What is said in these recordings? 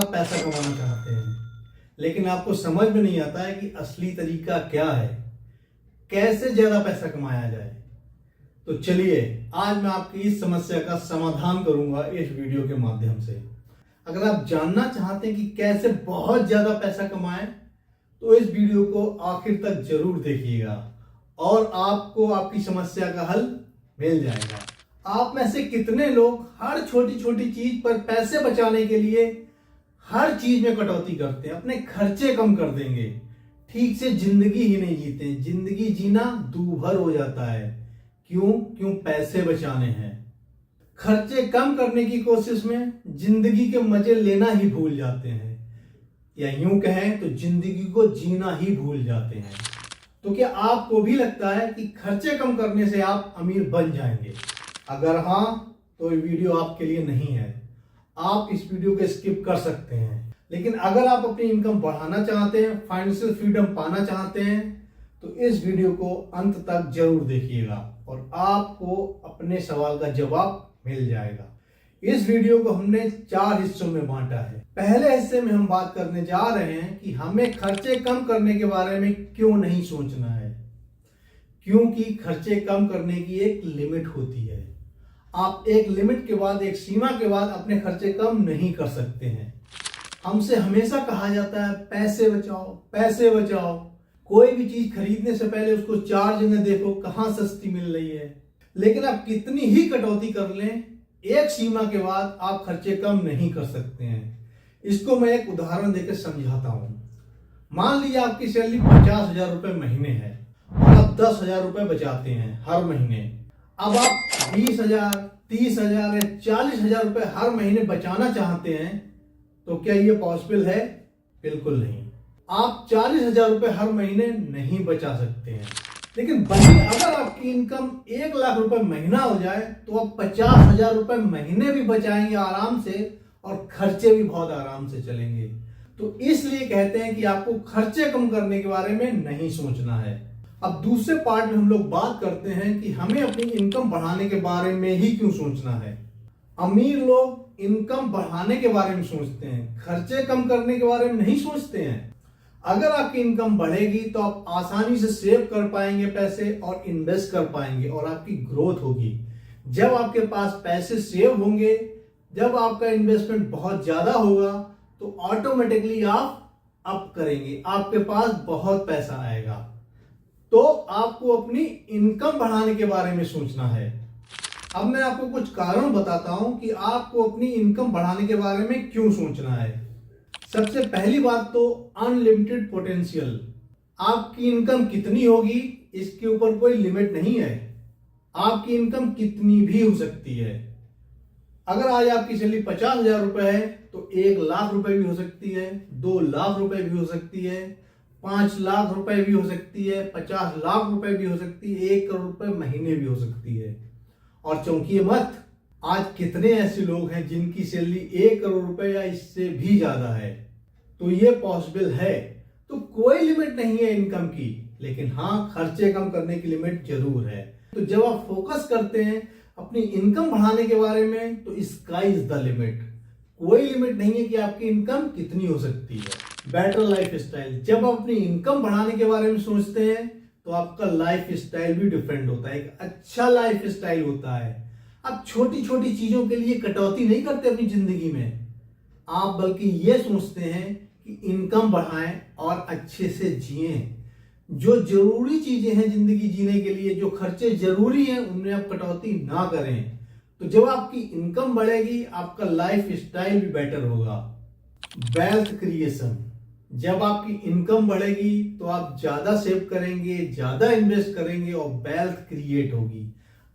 आप पैसा कमाना चाहते हैं, लेकिन आपको समझ में नहीं आता है कि असली तरीका क्या है, कैसे ज्यादा पैसा कमाया जाए। तो चलिए आज मैं आपकी इस समस्या का समाधान करूंगा इस वीडियो के माध्यम से। अगर आप जानना चाहते हैं कि कैसे बहुत ज्यादा पैसा कमाएं, तो इस वीडियो को आखिर तक जरूर देखिएगा और आपको आपकी समस्या का हल मिल जाएगा। आप में से कितने लोग हर छोटी छोटी चीज पर पैसे बचाने के लिए हर चीज में कटौती करते हैं, अपने खर्चे कम कर देंगे, ठीक से जिंदगी ही नहीं जीते, जिंदगी जीना दूभर हो जाता है। क्यों पैसे बचाने हैं। खर्चे कम करने की कोशिश में जिंदगी के मजे लेना ही भूल जाते हैं, या यूं कहें तो जिंदगी को जीना ही भूल जाते हैं। तो क्या आपको भी लगता है कि खर्चे कम करने से आप अमीर बन जाएंगे? अगर हाँ, तो ये वीडियो आपके लिए नहीं है। आप इस वीडियो को स्किप कर सकते हैं। लेकिन अगर आप अपनी इनकम बढ़ाना चाहते हैं, फाइनेंशियल फ्रीडम पाना चाहते हैं, तो इस वीडियो को अंत तक जरूर देखिएगा और आपको अपने सवाल का जवाब मिल जाएगा। इस वीडियो को हमने 4 हिस्सों में बांटा है। पहले हिस्से में हम बात करने जा रहे हैं कि हमें खर्चे कम करने के बारे में क्यों नहीं सोचना है। क्योंकि खर्चे कम करने की एक लिमिट होती है। आप एक लिमिट के बाद, एक सीमा के बाद अपने खर्चे कम नहीं कर सकते हैं। हमसे हमेशा कहा जाता है पैसे बचाओ, पैसे बचाओ। कोई भी चीज खरीदने से पहले उसको 4 जगह देखो कहां सस्ती मिल रही है। लेकिन आप कितनी ही कटौती कर लें, एक सीमा के बाद आप खर्चे कम नहीं कर सकते हैं। इसको मैं एक उदाहरण देकर समझाता हूं। मान लीजिए आपकी सैलरी 50,000 रुपए महीने है और आप 10,000 रुपए बचाते हैं हर महीने। अब आप 20,000, 30,000 या 40,000 रुपए हर महीने बचाना चाहते हैं, तो क्या ये पॉसिबल है? बिल्कुल नहीं। आप 40,000 रुपए हर महीने नहीं बचा सकते हैं। लेकिन वहीं अगर आपकी इनकम 1 लाख रुपए महीना हो जाए, तो आप 50,000 रुपए महीने भी बचाएंगे आराम से और खर्चे भी बहुत आराम से चलेंगे। तो इसलिए कहते हैं कि आपको खर्चे कम करने के बारे में नहीं सोचना है। अब दूसरे पार्ट में हम लोग बात करते हैं कि हमें अपनी इनकम बढ़ाने के बारे में ही क्यों सोचना है। अमीर लोग इनकम बढ़ाने के बारे में सोचते हैं, खर्चे कम करने के बारे में नहीं सोचते हैं। अगर आपकी इनकम बढ़ेगी तो आप आसानी से सेव कर पाएंगे पैसे और इन्वेस्ट कर पाएंगे और आपकी ग्रोथ होगी। जब आपके पास पैसे सेव होंगे, जब आपका इन्वेस्टमेंट बहुत ज्यादा होगा, तो ऑटोमेटिकली आप अप करेंगे, आपके पास बहुत पैसा आएगा। तो आपको अपनी इनकम बढ़ाने के बारे में सोचना है। अब मैं आपको कुछ कारण बताता हूं कि आपको अपनी इनकम बढ़ाने के बारे में क्यों सोचना है। सबसे पहली बात तो अनलिमिटेड पोटेंशियल। आपकी इनकम कितनी होगी इसके ऊपर कोई लिमिट नहीं है। आपकी इनकम कितनी भी हो सकती है। अगर आज आपकी सैलरी 50,000 रुपए है, तो 1 लाख रुपए भी हो सकती है, 2 लाख रुपए भी हो सकती है, 5 लाख रुपए भी हो सकती है, 50 लाख रुपए भी हो सकती है, 1 करोड़ रुपए महीने भी हो सकती है। और चौंकिए मत, आज कितने ऐसे लोग हैं जिनकी सैलरी 1 करोड़ रुपए या इससे भी ज्यादा है। तो ये पॉसिबल है। तो कोई लिमिट नहीं है इनकम की, लेकिन हाँ, खर्चे कम करने की लिमिट जरूर है। तो जब आप फोकस करते हैं अपनी इनकम बढ़ाने के बारे में, तो स्काई इज द लिमिट। कोई लिमिट नहीं है कि आपकी इनकम कितनी हो सकती है। Better life style. जब आप अपनी इनकम बढ़ाने के बारे में सोचते हैं, तो आपका लाइफ स्टाइल भी डिफरेंट होता है, एक अच्छा लाइफ स्टाइल होता है। आप छोटी छोटी चीजों के लिए कटौती नहीं करते अपनी जिंदगी में, आप बल्कि ये सोचते हैं कि इनकम बढ़ाएं और अच्छे से जिएं। जो जरूरी चीजें हैं जिंदगी जीने के लिए, जो खर्चे जरूरी हैं, उनमें आप कटौती ना करें। तो जब आपकी इनकम बढ़ेगी, आपका लाइफ स्टाइल भी बेटर होगा। Wealth creation. जब आपकी इनकम बढ़ेगी तो आप ज्यादा सेव करेंगे, ज्यादा इन्वेस्ट करेंगे और वेल्थ क्रिएट होगी।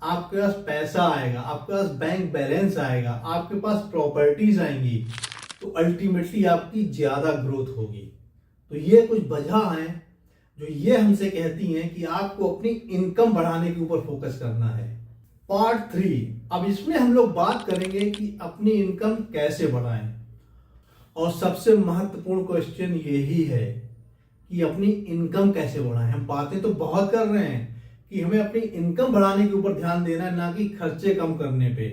आपके पास पैसा आएगा, आपके पास बैंक बैलेंस आएगा, आपके पास प्रॉपर्टीज आएंगी, तो अल्टीमेटली आपकी ज्यादा ग्रोथ होगी। तो ये कुछ वजह हैं जो ये हमसे कहती हैं कि आपको अपनी इनकम बढ़ाने के ऊपर फोकस करना है। पार्ट 3, अब इसमें हम लोग बात करेंगे कि अपनी इनकम कैसे बढ़ाएं। और सबसे महत्वपूर्ण क्वेश्चन यही है कि अपनी इनकम कैसे बढ़ाएं। हम बातें तो बहुत कर रहे हैं कि हमें अपनी इनकम बढ़ाने के ऊपर ध्यान देना है, ना कि खर्चे कम करने पे।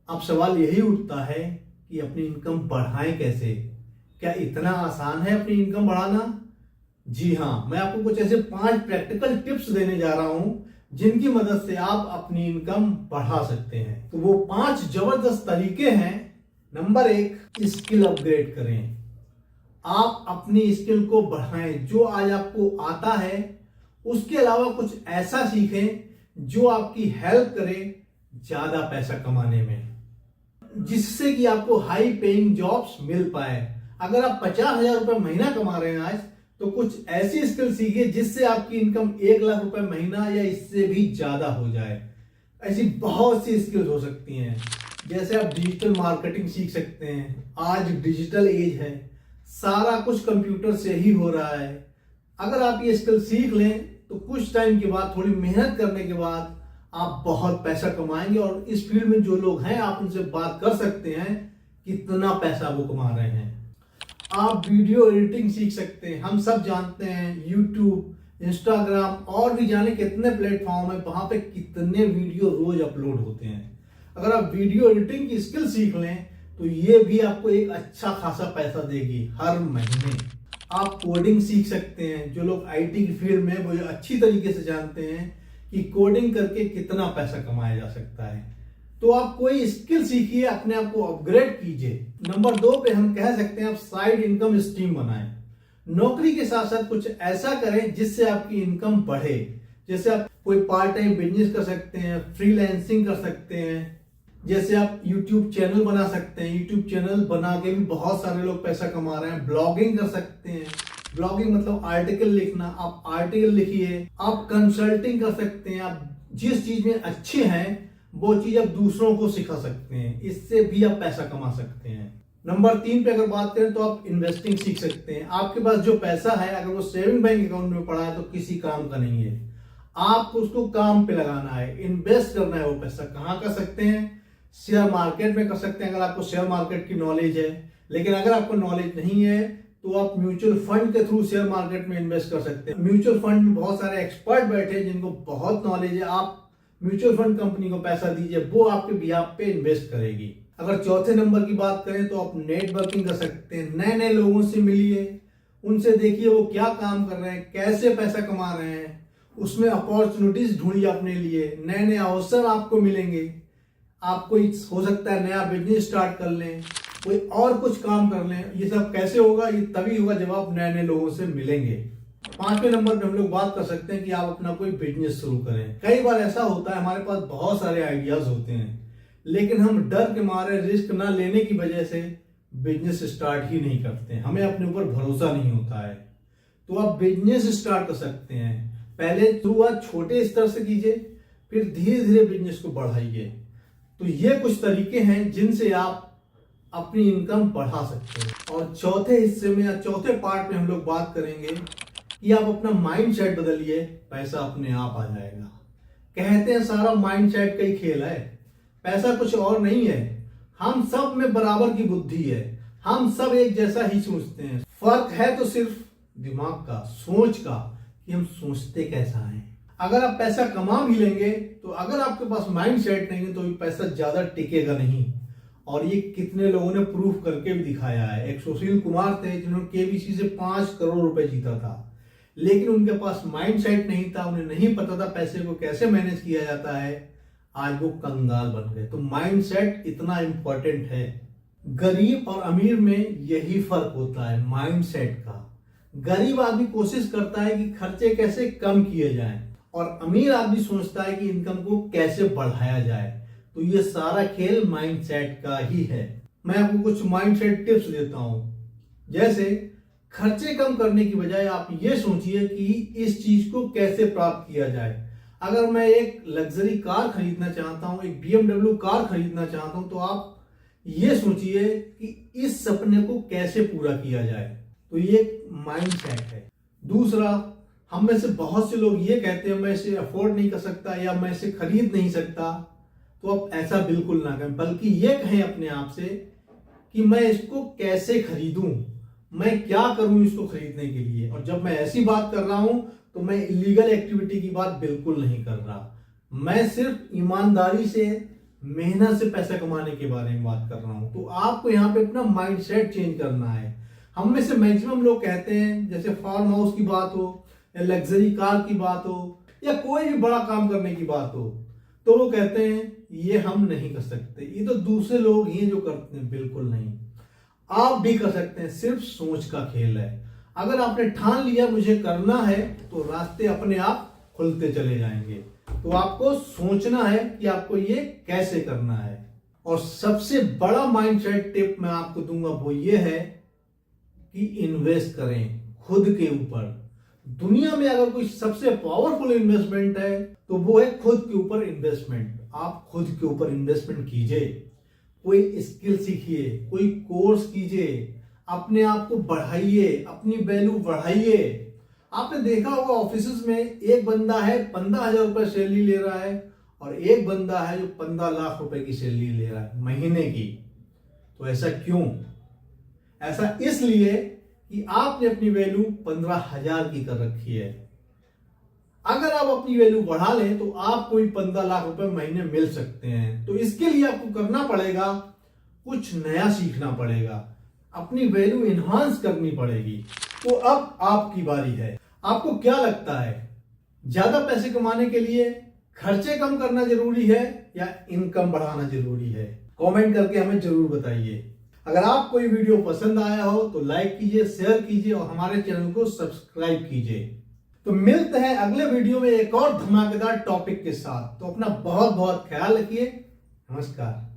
अब सवाल यही उठता है कि अपनी इनकम बढ़ाएं कैसे। क्या इतना आसान है अपनी इनकम बढ़ाना? जी हाँ, मैं आपको कुछ ऐसे 5 प्रैक्टिकल टिप्स देने जा रहा हूं जिनकी मदद से आप अपनी इनकम बढ़ा सकते हैं। तो वो 5 जबरदस्त तरीके हैं। नंबर 1, स्किल अपग्रेड करें। आप अपनी स्किल को बढ़ाएं। जो आज आपको आता है उसके अलावा कुछ ऐसा सीखें जो आपकी हेल्प करे ज्यादा पैसा कमाने में, जिससे कि आपको हाई पेइंग जॉब्स मिल पाए। अगर आप 50,000 रुपए महीना कमा रहे हैं आज, तो कुछ ऐसी स्किल सीखिए जिससे आपकी इनकम 1 लाख रुपए महीना या इससे भी ज्यादा हो जाए। ऐसी बहुत सी स्किल्स हो सकती हैं। जैसे आप डिजिटल मार्केटिंग सीख सकते हैं। आज डिजिटल एज है, सारा कुछ कंप्यूटर से ही हो रहा है। अगर आप ये स्किल सीख लें तो कुछ टाइम के बाद, थोड़ी मेहनत करने के बाद आप बहुत पैसा कमाएंगे। और इस फील्ड में जो लोग हैं, आप उनसे बात कर सकते हैं कितना पैसा वो कमा रहे हैं। आप वीडियो एडिटिंग सीख सकते हैं। हम सब जानते हैं यूट्यूब, इंस्टाग्राम और भी जाने कितने प्लेटफॉर्म है, वहां पे कितने वीडियो रोज अपलोड होते हैं। अगर आप वीडियो एडिटिंग की स्किल सीख लें तो ये भी आपको एक अच्छा खासा पैसा देगी हर महीने। आप कोडिंग सीख सकते हैं। जो लोग आईटी की फील्ड में, वो अच्छी तरीके से जानते हैं कि कोडिंग करके कितना पैसा कमाया जा सकता है। तो आप कोई स्किल सीखिए, अपने आप को अपग्रेड कीजिए। नंबर 2 पे हम कह सकते हैं आप साइड इनकम स्ट्रीम बनाएं। नौकरी के साथ साथ कुछ ऐसा करें जिससे आपकी इनकम बढ़े। जैसे आप कोई पार्ट टाइम बिजनेस कर सकते हैं, फ्रीलांसिंग कर सकते हैं। जैसे आप यूट्यूब चैनल बना सकते हैं। यूट्यूब चैनल बना के भी बहुत सारे लोग पैसा कमा रहे हैं। ब्लॉगिंग कर सकते हैं। ब्लॉगिंग मतलब आर्टिकल लिखना। आप आर्टिकल लिखिए। आप कंसल्टिंग कर सकते हैं। आप जिस चीज में अच्छे हैं वो चीज आप दूसरों को सिखा सकते हैं। इससे भी आप पैसा कमा सकते हैं। नंबर 3 पे अगर बात करें तो आप इन्वेस्टिंग सीख सकते हैं। आपके पास जो पैसा है, अगर वो सेविंग बैंक अकाउंट में पड़ा है तो किसी काम का नहीं है। आपको उसको काम पे लगाना है, इन्वेस्ट करना है। वो पैसा कहाँ कर सकते हैं? शेयर मार्केट में कर सकते हैं, अगर आपको शेयर मार्केट की नॉलेज है। लेकिन अगर आपको नॉलेज नहीं है तो आप म्यूचुअल फंड के थ्रू शेयर मार्केट में इन्वेस्ट कर सकते हैं। म्यूचुअल फंड में बहुत सारे एक्सपर्ट बैठे हैं जिनको बहुत नॉलेज है। आप म्यूचुअल फंड कंपनी को पैसा दीजिए, वो आपके बिहाफ पे इन्वेस्ट करेगी। अगर चौथे नंबर की बात करें तो आप नेटवर्किंग कर सकते हैं। नए नए लोगों से मिलिए, उनसे देखिए वो क्या काम कर रहे हैं, कैसे पैसा कमा रहे हैं। उसमें अपॉर्चुनिटीज ढूंढिए अपने लिए। नए नए अवसर आपको मिलेंगे। आप कोई हो सकता है नया बिजनेस स्टार्ट कर लें, कोई और कुछ काम कर लें। ये सब कैसे होगा? ये तभी होगा जब आप नए नए लोगों से मिलेंगे। 5वें नंबर पे हम लोग बात कर सकते हैं कि आप अपना कोई बिजनेस शुरू करें। कई बार ऐसा होता है हमारे पास बहुत सारे आइडियाज होते हैं, लेकिन हम डर के मारे, रिस्क ना लेने की वजह से बिजनेस स्टार्ट ही नहीं करते। हमें अपने ऊपर भरोसा नहीं होता है। तो आप बिजनेस स्टार्ट कर सकते हैं। पहले शुरुआत छोटे स्तर से कीजिए, फिर धीरे धीरे बिजनेस को बढ़ाइए। तो ये कुछ तरीके हैं जिनसे आप अपनी इनकम बढ़ा सकते हैं। और चौथे हिस्से में या चौथे पार्ट में हम लोग बात करेंगे कि आप अपना माइंड सेट बदलिए, पैसा अपने आप आ जाएगा। कहते हैं सारा माइंड सेट का ही खेल है, पैसा कुछ और नहीं है। हम सब में बराबर की बुद्धि है, हम सब एक जैसा ही सोचते हैं। फर्क है तो सिर्फ दिमाग का, सोच का, कि हम सोचते कैसा है। अगर आप पैसा कमा भी लेंगे तो अगर आपके पास माइंड सेट नहीं है तो पैसा ज्यादा टिकेगा नहीं। और ये कितने लोगों ने प्रूफ करके भी दिखाया है। एक सुशील कुमार थे जिन्होंने केबीसी से 5 करोड़ रुपए जीता था, लेकिन उनके पास माइंड सेट नहीं था, उन्हें नहीं पता था पैसे को कैसे मैनेज किया जाता है। आज वो कंगाल बन गए। तो माइंड सेट इतना इंपॉर्टेंट है। गरीब और अमीर में यही फर्क होता है, माइंड सेट का। गरीब आदमी कोशिश करता है कि खर्चे कैसे कम किए जाएं, और अमीर आदमी सोचता है कि इनकम को कैसे बढ़ाया जाए। तो ये सारा खेल माइंड सेट का ही है। मैं आपको कुछ माइंड सेट टिप्स देता हूं। जैसे खर्चे कम करने की बजाय आप ये सोचिए कि इस चीज को कैसे प्राप्त किया जाए। अगर मैं एक लग्जरी कार खरीदना चाहता हूं, एक BMW कार खरीदना चाहता हूं, तो आप ये सोचिए कि इस सपने को कैसे पूरा किया जाए। तो ये माइंड सेट है। दूसरा, हम में से बहुत से लोग ये कहते हैं मैं इसे अफोर्ड नहीं कर सकता या मैं इसे खरीद नहीं सकता। तो आप ऐसा बिल्कुल ना करें, बल्कि ये कहें अपने आप से कि मैं इसको कैसे खरीदूं, मैं क्या करूं इसको खरीदने के लिए। और जब मैं ऐसी बात कर रहा हूं तो मैं इलीगल एक्टिविटी की बात बिल्कुल नहीं कर रहा। मैं सिर्फ ईमानदारी से मेहनत से पैसा कमाने के बारे में बात कर रहा हूं। तो आपको यहाँ पे अपना माइंडसेट चेंज करना है। हम में से मैक्सिमम लोग कहते हैं, जैसे फार्म हाउस की बात हो या लग्जरी कार की बात हो या कोई भी बड़ा काम करने की बात हो, तो वो कहते हैं ये हम नहीं कर सकते, ये तो दूसरे लोग ही जो करते हैं। बिल्कुल नहीं, आप भी कर सकते हैं। सिर्फ सोच का खेल है। अगर आपने ठान लिया मुझे करना है, तो रास्ते अपने आप खुलते चले जाएंगे। तो आपको सोचना है कि आपको ये कैसे करना है। और सबसे बड़ा माइंडसेट टिप मैं आपको दूंगा वो ये है कि इन्वेस्ट करें खुद के ऊपर। दुनिया में अगर कोई सबसे पावरफुल इन्वेस्टमेंट है तो वो है खुद के ऊपर इन्वेस्टमेंट। आप खुद के ऊपर इन्वेस्टमेंट कीजिए, कोई स्किल सीखिए, कोई कोर्स कीजिए, अपने आप को बढ़ाइए, अपनी वैल्यू बढ़ाइए। आपने देखा होगा ऑफिस में एक बंदा है 15,000 रुपए सैलरी ले रहा है और एक बंदा है जो 15 लाख रुपए की सैलरी ले रहा है महीने की। तो ऐसा क्यों? ऐसा इसलिए कि आपने अपनी वैल्यू 15,000 की कर रखी है। अगर आप अपनी वैल्यू बढ़ा लें तो आपको भी 15 लाख रुपए महीने मिल सकते हैं। तो इसके लिए आपको करना पड़ेगा, कुछ नया सीखना पड़ेगा, अपनी वैल्यू इन्हांस करनी पड़ेगी। तो अब आपकी बारी है। आपको क्या लगता है, ज्यादा पैसे कमाने के लिए खर्चे कम करना जरूरी है या इनकम बढ़ाना जरूरी है? कमेंट करके हमें जरूर बताइए। अगर आपको ये वीडियो पसंद आया हो तो लाइक कीजिए, शेयर कीजिए और हमारे चैनल को सब्सक्राइब कीजिए। तो मिलते हैं अगले वीडियो में एक और धमाकेदार टॉपिक के साथ। तो अपना बहुत बहुत ख्याल रखिए। नमस्कार।